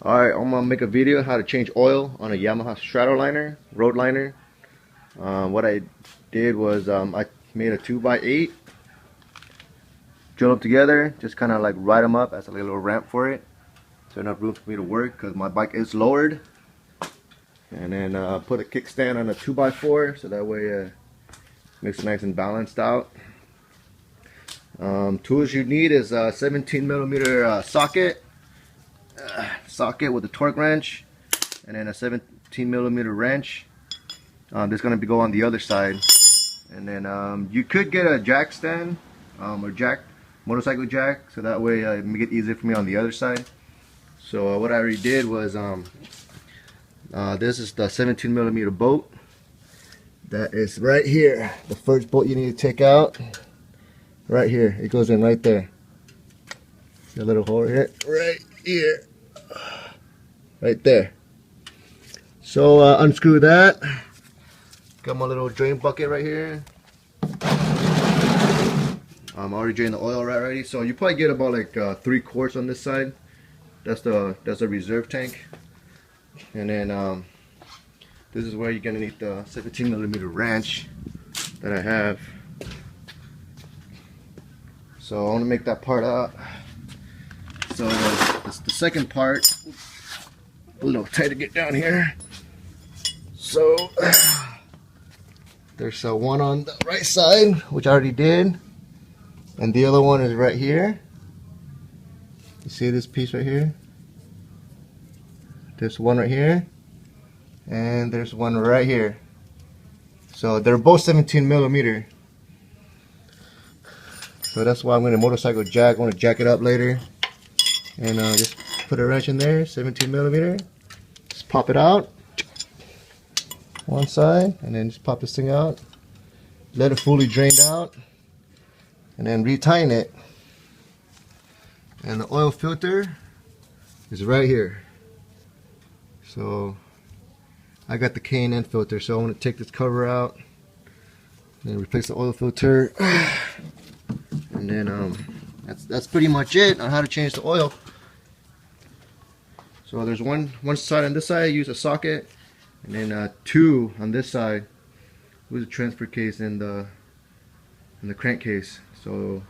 Alright, I'm gonna make a video how to change oil on a Yamaha stratoliner, roadliner. What I did was I made a 2x8, drill them together, just kind of like ride them up as a little ramp for it, so enough room for me to work because my bike is lowered. And then put a kickstand on a 2x4 so that way makes it nice and balanced out. Tools you need is a 17mm socket with a torque wrench, and then a 17mm wrench. That's going to go on the other side. And then you could get a jack stand or motorcycle jack, so that way make it easier for me on the other side. So what I already did was this is the 17mm bolt that is right here. The first bolt you need to take out right here. It goes in right there. See a little hole here? Right here. Right there. So unscrew that. Got my little drain bucket right here. I'm already drained the oil right already. So you probably get about like 3 quarts on this side. That's the reserve tank. And then this is where you're gonna need the 17mm wrench that I have. So I want to make that part up. So the second part, a little tight to get down here. So there's one on the right side, which I already did, and the other one is right here. You see this piece right here? There's one right here, and there's one right here. So they're both 17mm. So that's why I'm going to motorcycle jack. I want to jack it up later, and just put a wrench in there, 17mm. Just pop it out one side, and then just pop this thing out. Let it fully drain out, and then retighten it. And the oil filter is right here. So I got the K&N filter, so I want to take this cover out and replace the oil filter. And then that's pretty much it on how to change the oil. So there's one side on this side, I use a socket, and then 2 on this side with a transfer case and the crankcase. So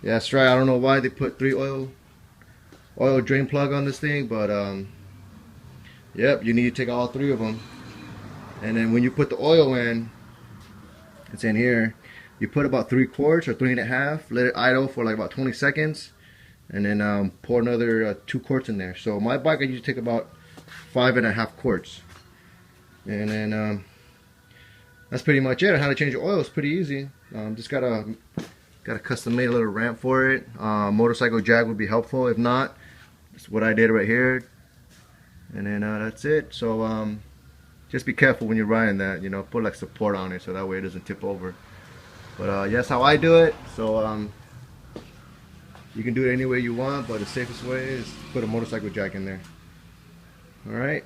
yeah, that's right. I don't know why they put 3 oil drain plug on this thing, but yep, you need to take all 3 of them. And then when you put the oil in, it's in here. You put about 3 quarts or 3.5, let it idle for like about 20 seconds, and then pour another 2 quarts in there. So my bike I usually take about 5.5 quarts. And then that's pretty much it on how to change the oil. It's pretty easy. Just got a custom made little ramp for it. Motorcycle jack would be helpful. If not, that's what I did right here. And then that's it. So just be careful when you're riding that, you know, put like support on it so that way it doesn't tip over. But that's how I do it. So you can do it any way you want, but the safest way is put a motorcycle jack in there. Alright.